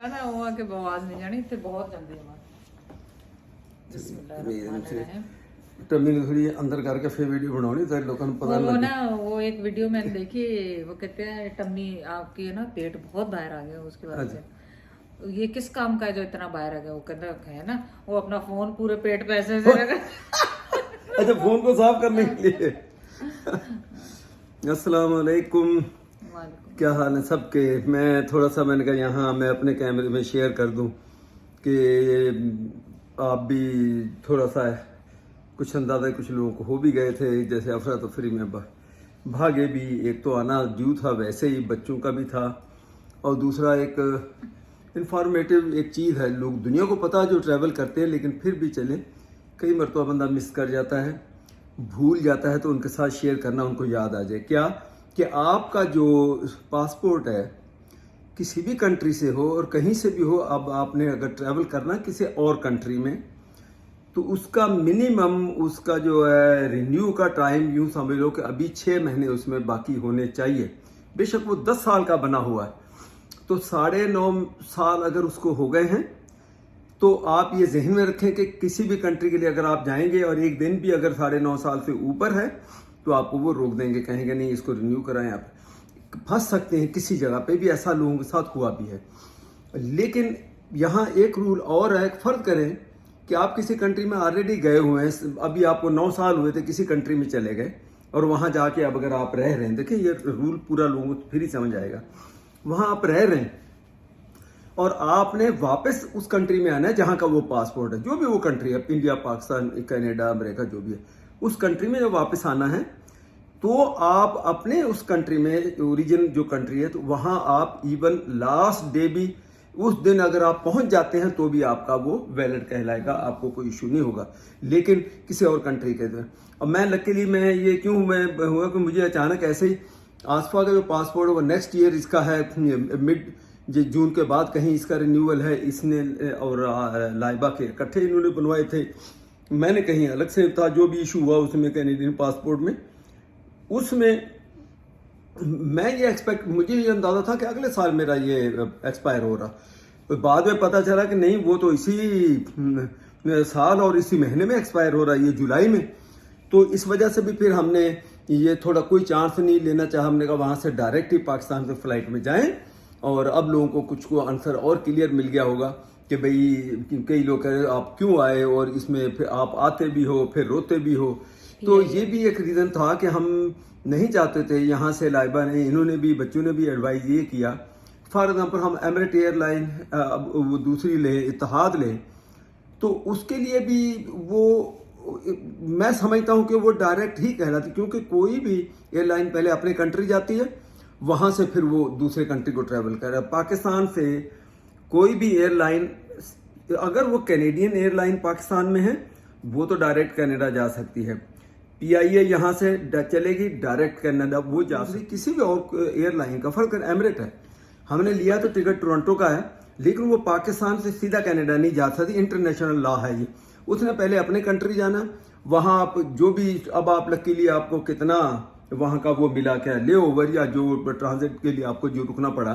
ना वो आके आवाज नहीं जानी थे बहुत जल्दी आवाज। टम्मी ने थोड़ी अंदर करके फिर वीडियो बनानी तो लोगों को पता वो लगे। ना वो एक वीडियो मैंने देखी, वो कहते हैं टम्मी आपकी है ना पेट बहुत बाहर आ गया उसकी वजह से। ये किस काम का है जो इतना बाहर आ गया? वो कहता है ना वो अपना फोन पूरे पेट पे ऐसे ऐसे रखा। अच्छा, फोन को साफ करने के लिए। अस्सलाम वालेकुम, वालेकुम। क्या हाल है सबके। मैं थोड़ा सा मैंने कहा यहाँ मैं अपने कैमरे में शेयर कर दूं कि आप भी थोड़ा सा कुछ अंदाजा कुछ लोगों को हो भी गए थे, जैसे अफरा तफरी में भागे भी। एक तो आना ड्यू था, वैसे ही बच्चों का भी था, और दूसरा एक इंफॉर्मेटिव एक चीज़ है। लोग दुनिया को पता है जो ट्रैवल करते हैं, लेकिन फिर भी चले कई मरतबा बंदा मिस कर जाता है, भूल जाता है, तो उनके साथ शेयर करना उनको याद आ जाए। क्या कि आपका जो पासपोर्ट है किसी भी कंट्री से हो और कहीं से भी हो, अब आपने अगर ट्रैवल करना किसी और कंट्री में, तो उसका मिनिमम उसका जो है रिन्यू का टाइम यूँ समझ लो कि अभी 6 महीने उसमें बाकी होने चाहिए। बेशक वो 10 साल का बना हुआ है, तो 9.5 साल अगर उसको हो गए हैं, तो आप ये जहन में रखें कि किसी भी कंट्री के लिए अगर आप जाएंगे और एक दिन भी अगर 9.5 साल से ऊपर है, तो आपको वो रोक देंगे, कहेंगे नहीं इसको रिन्यू कराएं। आप फंस सकते हैं किसी जगह पे भी, ऐसा लोगों के साथ हुआ भी है। लेकिन यहाँ एक रूल और है, फर्ज करें कि आप किसी कंट्री में ऑलरेडी गए हुए हैं, अभी आपको 9 साल हुए थे, किसी कंट्री में चले गए और वहाँ जाके अब अगर आप रह रहे हैं, देखिए ये रूल पूरा लोगों को फिर ही समझ आएगा। वहाँ आप रह रहे हैं और आपने वापस उस कंट्री में आना है जहाँ का वो पासपोर्ट है, जो भी वो कंट्री है, इंडिया, पाकिस्तान, कनाडा, अमेरिका, जो भी है, उस कंट्री में जब वापस आना है, तो आप अपने उस कंट्री में ओरिजिन जो कंट्री है, तो वहाँ आप इवन लास्ट डे भी उस दिन अगर आप पहुंच जाते हैं तो भी आपका वो वैलिड कहलाएगा, आपको कोई इशू नहीं होगा। लेकिन किसी और कंट्री के अंदर, अब मैं लकीली मैं ये क्यों मैं हुआ कि मुझे अचानक ऐसे ही आसफा का जो पासपोर्ट है वो नेक्स्ट ईयर इसका है, मिड जून के बाद कहीं इसका रिन्यूअल है। इसने और लाइबा के इकट्ठे इन्होंने बनवाए थे, मैंने कहीं अलग से था। जो भी इशू हुआ उसमें कैनेडियन पासपोर्ट में, उसमें मैं ये मुझे ये अंदाजा था कि अगले साल मेरा ये एक्सपायर हो रहा। तो बाद में पता चला कि नहीं, वो तो इसी साल और इसी महीने में एक्सपायर हो रहा है, ये जुलाई में। तो इस वजह से भी फिर हमने ये थोड़ा कोई चांस नहीं लेना चाहा। हमने कहा वहाँ से डायरेक्ट ही पाकिस्तान से फ्लाइट में जाएं, और अब लोगों को कुछ को आंसर और क्लियर मिल गया होगा कि भाई कई लोग कह रहे आप क्यों आए, और इसमें फिर आप आते भी हो फिर रोते भी हो। तो ये भी एक रीज़न था कि हम नहीं चाहते थे यहाँ से। लाइबा ने, इन्होंने भी, बच्चों ने भी एडवाइस ये किया, फॉर एग्जांपल हम एमिरेट एयरलाइन वो दूसरी लें, इत्तेहाद लें, तो उसके लिए भी वो मैं समझता हूँ कि वो डायरेक्ट ही कहलाती, क्योंकि कोई भी एयरलाइन पहले अपने कंट्री जाती है, वहाँ से फिर वो दूसरे कंट्री को ट्रैवल कर रहा है। पाकिस्तान से कोई भी एयरलाइन, अगर वो कैनेडियन एयरलाइन पाकिस्तान में है, वो तो डायरेक्ट कनाडा जा सकती है। PIA यहाँ से चलेगी डायरेक्ट कनाडा, वो जा सकती। किसी भी और एयरलाइन का फर्क एमिरेट है, हमने लिया तो टिकट टोरंटो का है, लेकिन वो पाकिस्तान से सीधा कनाडा नहीं जा सकती, इंटरनेशनल लॉ है ये। उसने पहले अपने कंट्री जाना, वहाँ आप जो भी, अब आप लकीली आपको कितना वहाँ का वो मिला, क्या ले ओवर या जो ट्रांजिट के लिए आपको जो रुकना पड़ा,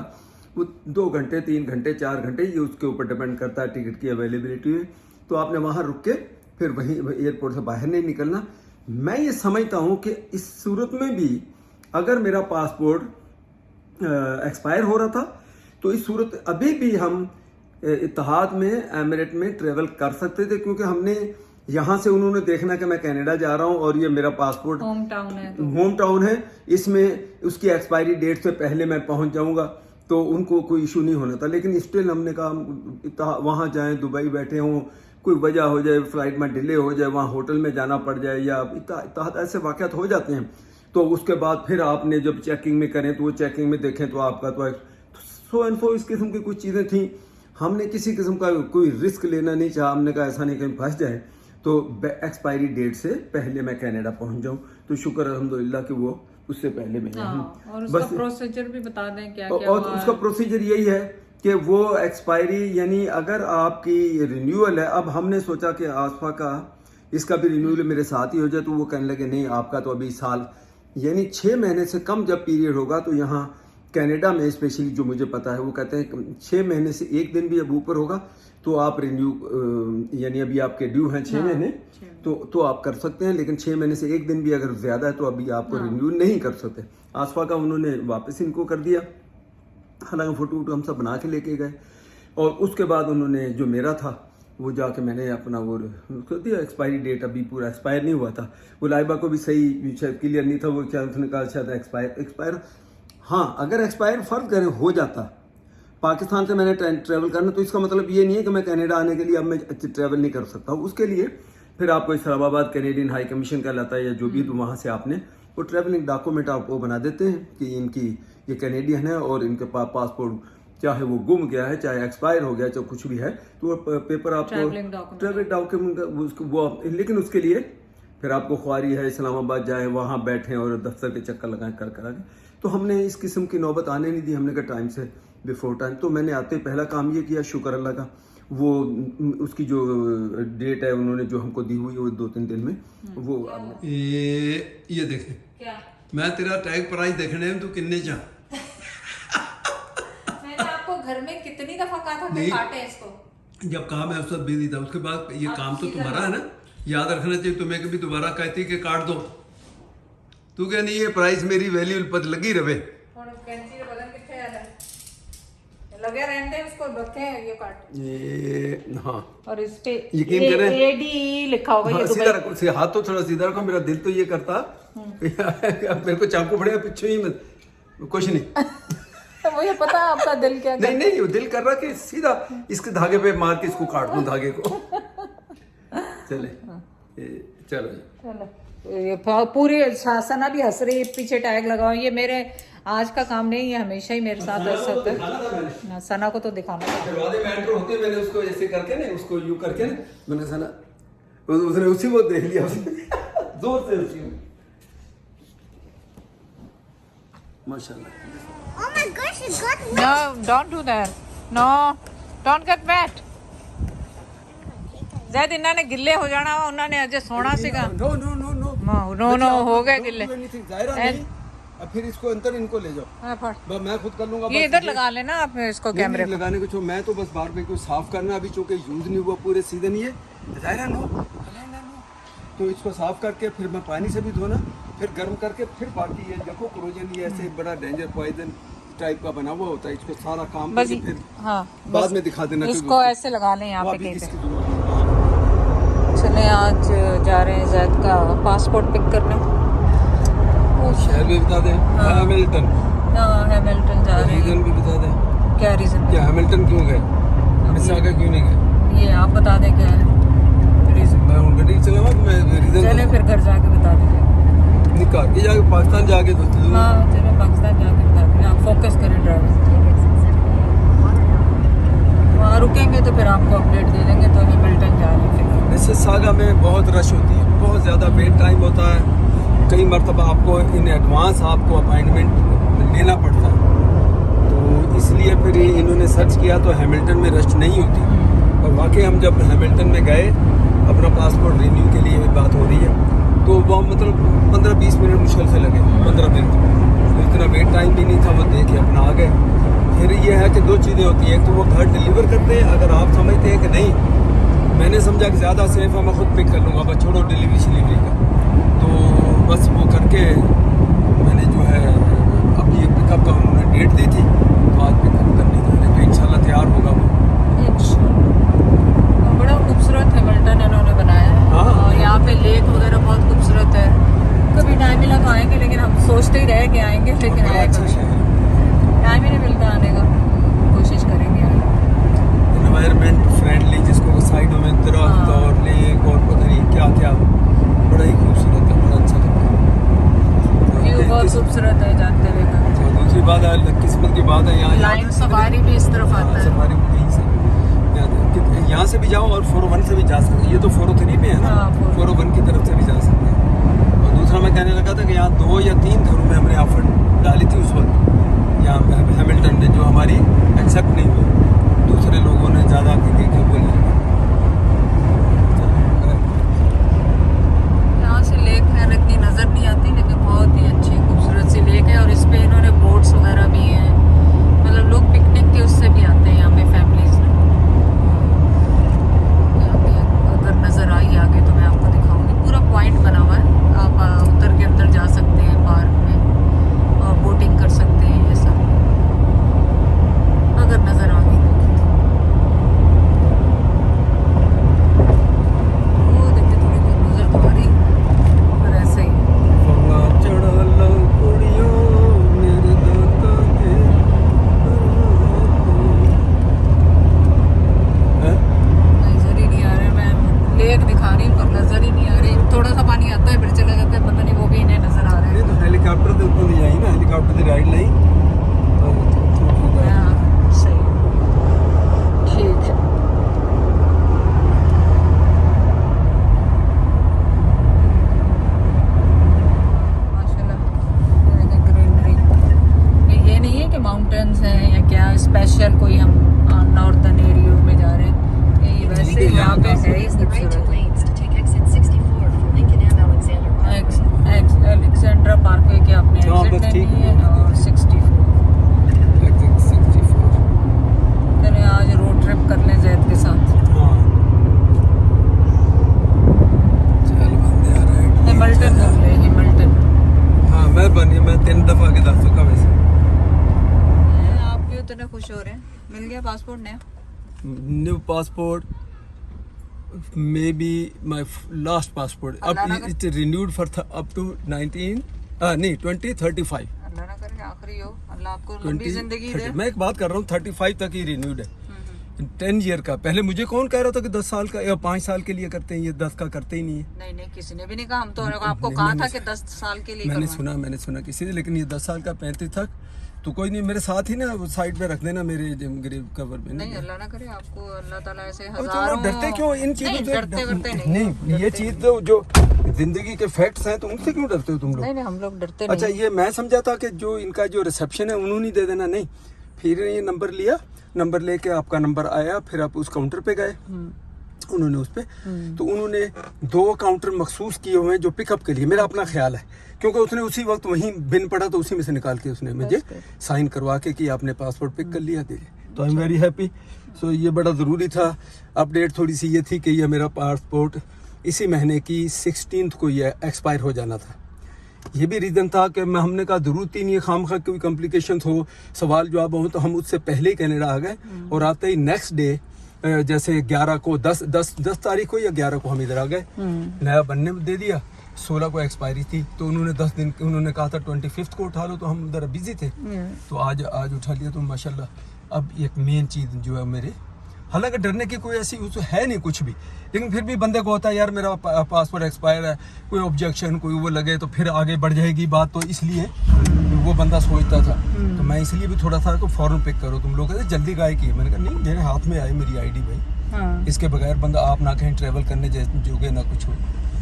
वो 2 घंटे 3 घंटे 4 घंटे, ये उसके ऊपर डिपेंड करता है टिकट की अवेलेबिलिटी में। तो आपने वहाँ रुक के फिर वहीं एयरपोर्ट से बाहर नहीं निकलना। मैं ये समझता हूँ कि इस सूरत में भी अगर मेरा पासपोर्ट एक्सपायर हो रहा था, तो इस सूरत अभी भी हम इत्तेहाद में, एमिरेट में ट्रेवल कर सकते थे, क्योंकि हमने यहाँ से, उन्होंने देखना कि मैं कनाडा जा रहा हूँ और ये मेरा पासपोर्ट होम टाउन है, इसमें उसकी एक्सपायरी डेट से पहले मैं पहुँच जाऊँगा, तो उनको कोई इशू नहीं होना था। लेकिन स्टिल हमने कहा वहाँ जाएं, दुबई बैठे हों, कोई वजह हो जाए, फ्लाइट में डिले हो जाए, वहाँ होटल में जाना पड़ जाए, या ऐसे वाक़यात हो जाते हैं। तो उसके बाद फिर आपने जब चेकिंग में करें, तो वो चेकिंग में देखें तो आपका तो सो एंड सो इस किस्म की कुछ चीज़ें थी। हमने किसी किस्म का कोई रिस्क लेना नहीं चाहा। हमने कहा ऐसा नहीं कहीं फंस जाए, तो एक्सपायरी डेट से पहले मैं कनाडा पहुँच जाऊँ। तो शुक्र अल्हम्दुलिल्लाह कि वो उससे पहले मैं और उसका प्रोसीजर भी बता दें क्या क्या। और उसका प्रोसीजर यही है कि वो एक्सपायरी, यानी अगर आपकी रिन्यूअल है, अब हमने सोचा कि आसफा का इसका भी रिन्यूअल मेरे साथ ही हो जाए, तो वो कहने लगे नहीं, आपका तो अभी साल, यानी 6 महीने से कम जब पीरियड होगा, तो यहाँ कनाडा में स्पेशली जो मुझे पता है वो कहते हैं 6 महीने से 1 दिन भी अब ऊपर होगा तो आप रिन्यू, यानी अभी आपके ड्यू हैं 6 महीने तो आप कर सकते हैं, लेकिन 6 महीने से 1 दिन भी अगर ज्यादा है तो अभी आपको रिन्यू नहीं कर सकते। आसफा का उन्होंने वापस इनको कर दिया, हालांकि फोटो वोटो हम सब बना के लेके गए, और उसके बाद उन्होंने जो मेरा था वो जाके मैंने अपना वो उसको दिया, एक्सपायरी डेट अभी पूरा एक्सपायर नहीं हुआ था, वो लाइबा को भी सही शायद क्लियर नहीं था, वो क्या उसने कहा शायद एक्सपायर हाँ, अगर एक्सपायर फर्ज करें हो जाता, पाकिस्तान से मैंने ट्रैवल करना तो इसका मतलब ये नहीं है कि मैं कनाडा आने के लिए अब मैं ट्रैवल नहीं कर सकता हूँ। उसके लिए फिर आपको इस्लामाबाद कैनेडियन हाई कमीशन कहलाता है या जो भी, तो वहाँ से आपने वो ट्रैवलिंग डॉक्यूमेंट आपको बना देते हैं कि इनकी ये कैनेडियन है और इनके पास पासपोर्ट चाहे वो गुम गया है, चाहे एक्सपायर हो गया, चाहे कुछ भी है, तो वो पेपर आपको ट्रैवलिंग डॉक्यूमेंट वो, लेकिन उसके लिए फिर आपको ख्वारी है इस्लामाबाद जाए, वहाँ बैठे और दफ्तर के चक्कर लगाए कर आगे। तो हमने इस किस्म की नौबत आने नहीं दी, हमने कहा टाइम से बिफोर टाइम। तो मैंने आते पहला काम ये किया, शुक्र अल्लाह का, वो उसकी जो डेट है उन्होंने जो हमको दी हुई वो 2-3 दिन में वो ये देखे क्या? मैं तेरा टैग प्राइस देखने में तू किन्ने जा मैंने आपको घर में कितनी दफा कहा था कि काटे इसको, जब कहा मैं उस वक्त बिजी था, उसके बाद ये काम तो तुम्हारा है ना, याद रखना चाहिए तुम्हें, कभी दोबारा कहती कि काट दो, तू क्या नहीं ये प्राइस मेरी वैल्यू पत लगी रहे लगे रहते उसको रखे ये काट ये हाँ, और इस पे यकीन करें एडी लिखा होगा, ये सीधा रखो, हाथ तो थोड़ा सीधा रखो, मेरा दिल तो ये करता मेरे को चाकू पड़ेगा पीछे ही मत, कुछ नहीं तो मुझे पता है आपका दिल क्या नहीं नहीं वो दिल कर रहा कि सीधा इसके धागे पे मार के इसको काट दूं धागे को चले चलो ये पूरी सना भी हंस रही है, पीछे टैग लगाओ, ये मेरे आज का काम नहीं है, हमेशा ही मेरे साथ ऐसा होता है ना। सना को तो दिखाना था, दरवाजे में एंटर होते मैंने उसको ऐसे करके ना, उसको यू करके ना, मैंने सना उसने उसी को देख लिया जोर से उसी माशाल्लाह। Oh my gosh, it got wet. No, don't do that. No, don't get wet. Zaid इन्होंने गिल्ले हो जाना वा, उन्होंने अजय सोना सीगा। No no no no no no हो गए गिल्ले। अब फिर इसको अंदर इनको ले जाओ, हाँ, बस मैं खुद कर लूंगा। ये इधर लगा लेना आप इसको कैमरे पे। लगाने को मैं तो बस बार बार को साफ करना, अभी चूंकि यूज नहीं हुआ पूरे सीजन ये जाहिर नो, तो इसको साफ करके फिर मैं पानी से भी धोना, फिर गर्म करके फिर बाकी ये देखो क्रोजन ये ऐसे बड़ा डेंजर पॉइजन टाइप का बना हुआ होता है, इसको सारा काम बस फिर हाँ बाद में दिखा देना, इसको ऐसे लगा लें यहाँ पे कहीं इसकी पे। जरूरत नहीं। चले आज जा रहे हैं जैद का पासपोर्ट पिक करने। शहर भी बता दें, हैमिल्टन। हाँ हैमिल्टन जा रहे हैं। रीजन भी बता दें, क्या रीजन? क्या हैमिल्टन क्यों गए, मिसिसागा क्यों नहीं गए, ये आप बता दें क्या है रीजन। मैं उन गड्डी चलावा तो मैं रीजन चले फिर घर जाके बता दीजिए, निकाल के जाके पाकिस्तान जाके तो हाँ चलो पाकिस्तान जाके बता दीजिए, आप फोकस करें ड्राइवर, वहाँ रुकेंगे तो फिर आपको अपडेट दे देंगे। तो हैमिल्टन जा रहे हैं। मिसिसागा में बहुत रश होती है, बहुत ज़्यादा वेट टाइम होता है, कई मरतबा आपको इन एडवांस आपको अपॉइंटमेंट लेना पड़ता है, तो इसलिए फिर इन्होंने सर्च किया तो हैमिल्टन में रश नहीं होती। और वाकई हम जब हैमिल्टन में गए अपना पासपोर्ट रिन्यू के लिए बात हो रही है, तो वह मतलब 15-20 मिनट मुश्किल से लगे, 15 मिनट, तो इतना वेट टाइम भी नहीं था, वो देखे अपना आ गए। फिर ये है कि 2 चीज़ें होती हैं, एक तो वो घर डिलीवर करते हैं, अगर आप समझते हैं कि नहीं मैंने समझा कि ज़्यादा सेफ है मैं खुद पिक कर लूँगा, बस छोड़ो डिलीवरी का, तो बस वो करके मैंने जो है अब ये पिकअप का उन्होंने डेट दी थी, तो आज पिकअप करनी थी, इंशाल्लाह तैयार होगा वो। बड़ा खूबसूरत हैमिल्टन इन्होंने बनाया है। हाँ। और यहाँ पे लेक वगैरह बहुत खूबसूरत है, कभी टाइम मिला तो आएंगे, लेकिन हम सोचते ही रहे कि आएंगे, लेकिन आए अच्छा कभी शहर, टाइम ही नहीं मिलता आने का, कोशिश करेंगे। एनवायरनमेंट फ्रेंडली, जिसको साइडों में दरख्त और लेक और पता नहीं क्या क्या, बड़ा ही खूबसूरत है, बड़ा अच्छा लगता है, व्यू बहुत खूबसूरत है जाते हुए का। तो दूसरी बात है, किस्मत की बात है, यहाँ लाइन सवारी भी इस तरफ आता है, सफारी यहीं से यहाँ से भी जाओ और 401 से भी जा सकते हैं, ये तो 403 पे है ना, हाँ, 401 की तरफ से भी जा सकते हैं। और दूसरा मैं कहने लगा था कि यहाँ 2 या 3 घरों में हमने ऑफर डाली थी उस वक्त यहाँ हैमिल्टन में, जो हमारी एक्सेप्ट नहीं हुई, दूसरे लोगों ने ज़्यादा के बोले। यहाँ से लेक है, इतनी नज़र नहीं आती, लेकिन बहुत ही अच्छी खूबसूरत सी लेक है, और इस पे इन्होंने बोट्स वगैरह भी हैं, गया पासपोर्ट नया? New passport may be my last passport अब it's renewed for up to 2035। अल्लाह ना करे आखिरी हो, अल्लाह आपको लंबी जिंदगी दे। मैं एक बात कर रहा हूँ 35 तक ही रिन्यूड है 10 ईयर का। पहले मुझे कौन कह रहा था कि 10 साल का या 5 साल के लिए करते हैं, ये 10 का करते ही नहीं है। नहीं किसी ने भी नहीं कहा, हम तो आपको कहा था कि 10 साल के लिए मैंने सुना किसी ने, लेकिन ये 10 साल का 35 तक। तो कोई नहीं, मेरे साथ ही ना साइड पे रख देना मेरे ग्रेव कवर में। नहीं अल्लाह ना करे आपको, अल्लाह ताला ऐसे अब हजारों। डरते क्यों इन चीजों से? डरते नहीं, ये चीज तो जो जिंदगी के फैक्ट्स हैं, तो उनसे क्यों डरते हो तुम लोग? नहीं हम लोग डरते नहीं। अच्छा, ये मैं समझा था कि जो इनका जो रिसेप्शन है उन्होंने दे देना। नहीं, फिर ये नंबर लिया, नंबर लेके आपका नंबर आया, फिर आप उस काउंटर पे गए, उन्होंने उस पे तो उन्होंने 2 काउंटर मखसूस किए हुए हैं जो पिकअप के लिए, मेरा अपना ख्याल है, क्योंकि उसने उसी वक्त वहीं बिन पड़ा तो उसी में से निकाल के उसने मुझे साइन करवा के कि आपने पासपोर्ट पिक कर लिया दे। तो आई एम वेरी हैप्पी। सो ये बड़ा ज़रूरी था। अपडेट थोड़ी सी ये थी कि ये मेरा पासपोर्ट इसी महीने की 16 को ये एक्सपायर हो जाना था। ये भी रीज़न था कि हमने कहा ज़रूरत ही नहीं है, खामखा कोई कॉम्प्लिकेशंस हो, सवाल जवाब हो, तो हम उससे पहले ही कनाडा आ गए। और आते ही नेक्स्ट डे जैसे 11 को 10 तारीख को या 11 को हम इधर आ गए, नया बनने में दे दिया। 16 को एक्सपायरी थी, तो उन्होंने 10 दिन उन्होंने कहा था 25 को उठा लो, तो हम उधर बिजी थे, तो आज उठा लिया। तो माशाल्लाह अब एक मेन चीज़ जो है मेरे, हालांकि डरने की कोई ऐसी है नहीं कुछ भी, लेकिन फिर भी बंदे को होता है यार मेरा पासपोर्ट एक्सपायर है, कोई ऑब्जेक्शन कोई वो लगे तो फिर आगे बढ़ जाएगी बात, तो इसलिए वो बंदा सोचता था। तो मैं इसलिए भी थोड़ा सा तो फौरन पिक करो, तुम लोग कहते जल्दी गाय की। मैंने कहा नहीं, मेरे हाथ में आई मेरी आईडी भाई, इसके बगैर बंदा आप ना कहीं ट्रैवल करने जोगे ना कुछ हो।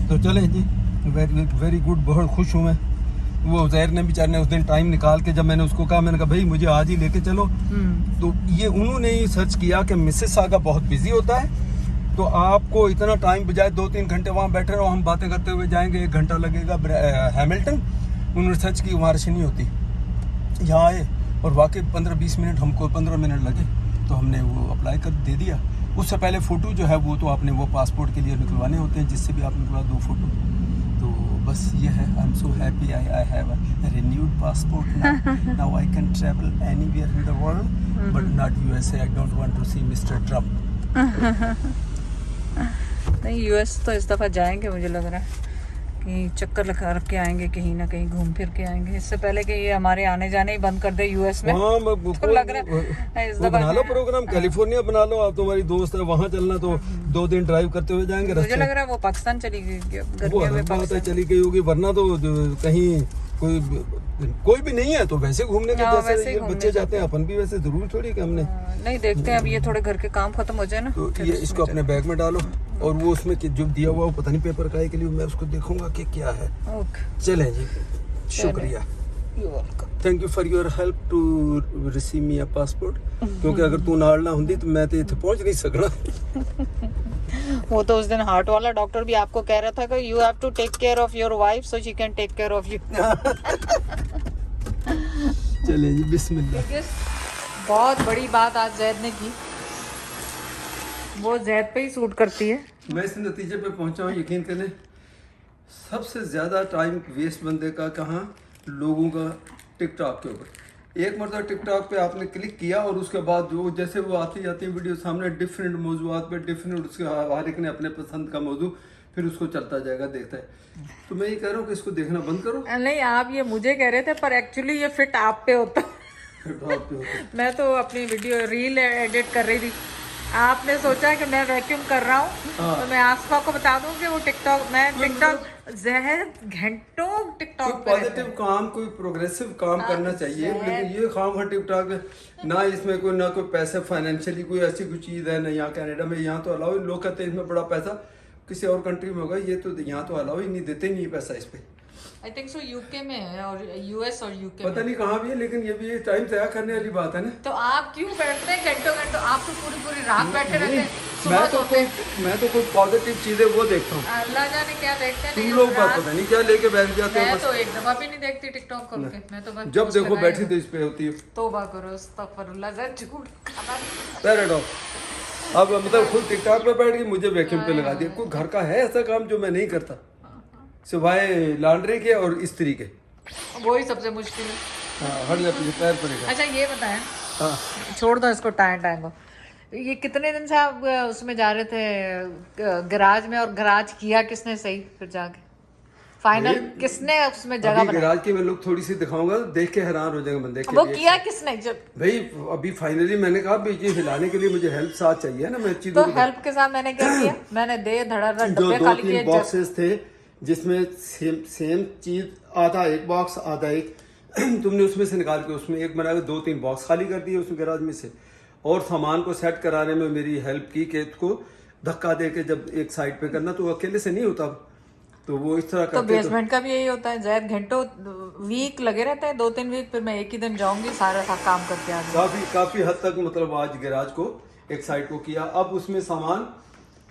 तो चले जी, वेरी गुड, बहुत खुश हूँ मैं। वो उज़ैर ने बेचारे ने उस दिन टाइम निकाल के, जब मैंने उसको कहा, मैंने कहा भाई मुझे आज ही लेके चलो, तो ये उन्होंने ही सर्च किया कि मिसिसागा बहुत बिजी होता है, तो आपको इतना टाइम बजाय 2-3 घंटे वहाँ बैठे रहो, हम बातें करते हुए जाएंगे, 1 घंटा लगेगा हैमिल्टन। उन्होंने सर्च की, वहाँ रश नहीं होती। यहाँ आए और वाकई 15-20 मिनट, हमको 15 मिनट लगे, तो हमने वो अप्लाई कर दे दिया। उससे पहले फ़ोटो जो है वो तो आपने वो पासपोर्ट के लिए निकलवाने होते हैं, जिससे भी आप निकलवा 2 फोटो। तो बस ये है, I am so happy, I have a renewed passport now I can travel anywhere in the world, but not USA. I don't want to see Mister Trump. नहीं, यूएस तो इस दफ़ा जाएंगे, मुझे लग रहा है कि चक्कर लगा रख के आएंगे, कहीं ना कहीं घूम फिर के आएंगे, इससे पहले कि ये हमारे आने जाने ही बंद कर दे यूएस में। हाँ, तो लग रहा है इस दफ़ा बना लो प्रोग्राम, कैलिफोर्निया बना लो, आप तुम्हारी दोस्त है, वहाँ चलना, तो 2 दिन ड्राइव करते हुए जाएंगे। मुझे लग रहा है वो पाकिस्तान चली गई, गर्मियों में पाकिस्तान चली गई होगी, वरना तो कहीं कोई भी नहीं है तो वैसे घूमने के, जैसे ये बच्चे जाते हैं, अपन भी वैसे जरूर थोड़ी कि हमने नहीं देखते हैं। अब ये थोड़े घर के काम खत्म हो जाए ना, तो ये इसको अपने बैग में डालो, और वो उसमें जो दिया हुआ वो पता नहीं पेपर का है के लिए, मैं उसको देखूंगा कि क्या है। चलें जी, शुक्रिया, thank you for your help to receive me a passport, क्योंकि अगर तू नाल ना होंदी तो मैं तो इत्थे पहुंच नहीं सकना। वो तो उस दिन हार्ट वाला डॉक्टर भी आपको कह रहा था कि you have to take care of your wife so she can take care of you. चलिए जी, बिस्मिल्लाह। बहुत बड़ी बात आज जैद ने की, वो जैद पे ही सूट करती है। मैं इस नतीजे पे पहुंचा हूँ, यकीन करें, सबसे ज़्यादा टाइम वेस्ट बंदे का कहाँ, लोगों का टिकटॉक के ऊपर। एक मरतबा टिकटॉक पे आपने क्लिक किया और उसके बाद जो जैसे वो आती जाती है वीडियो सामने, डिफरेंट मौजूद पे डिफरेंट, उसके हर एक ने अपने पसंद का मौजू, फिर उसको चलता जाएगा, देखता है। तो मैं ये कह रहा हूँ कि इसको देखना बंद करो। नहीं, आप ये मुझे कह रहे थे, पर एक्चुअली ये फिट आप पे होता। मैं तो अपनी वीडियो रील एडिट कर रही थी, आपने सोचा कि मैं वैक्यूम कर रहा हूँ, तो मैं आसपा को बता दूं कि वो टिकटॉक, मैं टिकटॉक जहर घंटों टिकटॉक पे पॉजिटिव काम, कोई प्रोग्रेसिव काम करना चाहिए, लेकिन ये खाम है टिकटॉक ना, इसमें कोई ना कोई पैसे फाइनेंशियली कोई ऐसी कोई चीज़ है ना। यहाँ कनाडा में यहाँ तो अलाउ, लोग कहते हैं इसमें बड़ा पैसा, किसी और कंट्री में होगा, ये तो यहाँ तो अलाउ ही नहीं, देते नहीं पैसा इस पे। आई थिंक सो यूके में है, और यूएस और यूके पता नहीं कहाँ भी है, लेकिन ये भी टाइम तय करने वाली बात है ना। तो आप क्यों बैठते हैं घंटों घंटों? आप तो पूरी रात बैठे रहते हैं। मैं तो कोई पॉजिटिव चीजें वो देखता हूँ, अल्लाह जाने क्या देखते हैं। तुम लोग बात पता नहीं क्या लेके बैठ जाते हो। मैं तो एक दफा भी नहीं देखती टिकटॉक खोल के, मैं तो बस जब देखो बैठी तो इस पे होती है। तौबा करो, अस्तगफिरुल्लाह, झूठ खाना। पैराडॉक्स, अब मतलब खुद टिकटॉक पे बैठ गई, मुझे वैक्यूम पे लगा दिया। कोई घर का है ऐसा काम जो मैं नहीं करता, सिवाय लॉन्ड्री के और इस्त्री के? वही सबसे मुश्किल है। हाँ, हट जा, पैर पड़ेगा। अच्छा ये बताएं हाँ छोड़ दो इसको टाइम टाइम को। ये कितने दिन से आप उसमें जा रहे थे गराज में, और गराज किया किसने सही फिर जाके फाइनल किसने उसमें जगह अभी बनाई? गैराज की मैं लुक थोड़ी सी दिखाऊंगा, देख के हैरान हो जाएंगे बंदे के वो लिए। किया किसने जब? भाई अभी फाइनली मैंने कहा भाई ये हिलाने के लिए मुझे हेल्प साथ चाहिए ना, मैं तो चीजों को हेल्प के साथ मैंने क्या किया? मैंने दे धड़ाधड़ जो डब्बे दो खाली तीन किए। बॉक्सेस थे जिसमें सेम चीज, आधा एक बॉक्स आधा एक तुमने उसमें से निकाल के उसमें एक बना के 2-3 बॉक्स खाली कर दिए उस गैराज में से, और सामान को सेट कराने में मेरी हेल्प की कि इसको धक्का दे के जब एक साइड पे करना, तो वो अकेले से नहीं होता, तो वो इस तरह तो करते। बेसमेंट का भी यही होता है, शायद घंटों वीक लगे रहते हैं, 2-3 वीक, फिर मैं एक ही दिन जाऊंगी सारा काम करके आ जाऊंगी। काफी हद तक मतलब आज गैराज को एक साइड को किया। अब उसमें सामान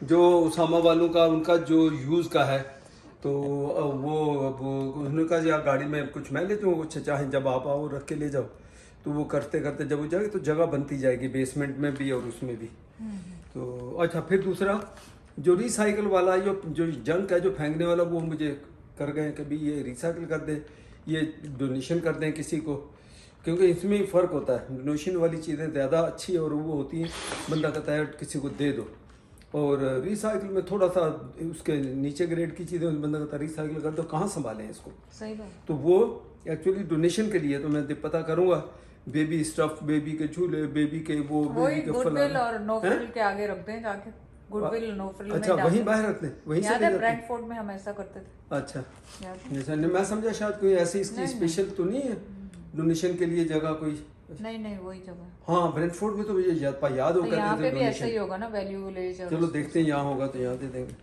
जो उसामा वालों का उनका जो यूज का है, तो वो उन्होंने कहा यार गाड़ी में कुछ मैं लेती हूँ, कुछ चाहे जब आप आओ रख के ले जाओ, तो वो करते करते जब हो जाएगी तो जगह बनती जाएगी बेसमेंट में भी और उसमें भी। तो अच्छा, फिर दूसरा जो रिसाइकल वाला जो जंक है जो फेंकने वाला, वो मुझे कर गए कि भाई ये रिसाइकल कर दे, ये डोनेशन कर दें किसी को, क्योंकि इसमें फ़र्क होता है। डोनेशन वाली चीज़ें ज़्यादा अच्छी और वो होती हैं, बंदा कहता है किसी को दे दो, और रिसाइकल में थोड़ा सा उसके नीचे ग्रेड की चीज़ें बंदा कहता है रिसाइकल कर दो, कहाँ संभालें इसको। सही बात। तो वो एक्चुअली डोनेशन के लिए, तो मैं पता करूँगा बेबी स्टफ, बेबी के झूले, बेबी के वो, वही बेबी के गुडविल और नो हैं? फ्रिल के आगे रखते हैं जाके, गुडविल नो फ्रिल में अच्छा, डाल वहीं देते बाहर हैं। रखते हैं, वहीं से याद ले है जाते हैं। ब्रैडफोर्ड में हम ऐसा करते थे। अच्छा, याद है? जैसा नहीं, मैं समझा शायद कोई ऐसी इसकी स्पेशल तो नहीं है डोनेशन के लिए जगह कोई। नहीं वही जगह। हाँ, ब्रेडफोर्ड में तो मुझे याद हो तो यहाँ पे भी ऐसा ही होगा ना, वैल्यू विलेज। चलो देखते हैं, यहाँ होगा तो यहाँ दे देंगे।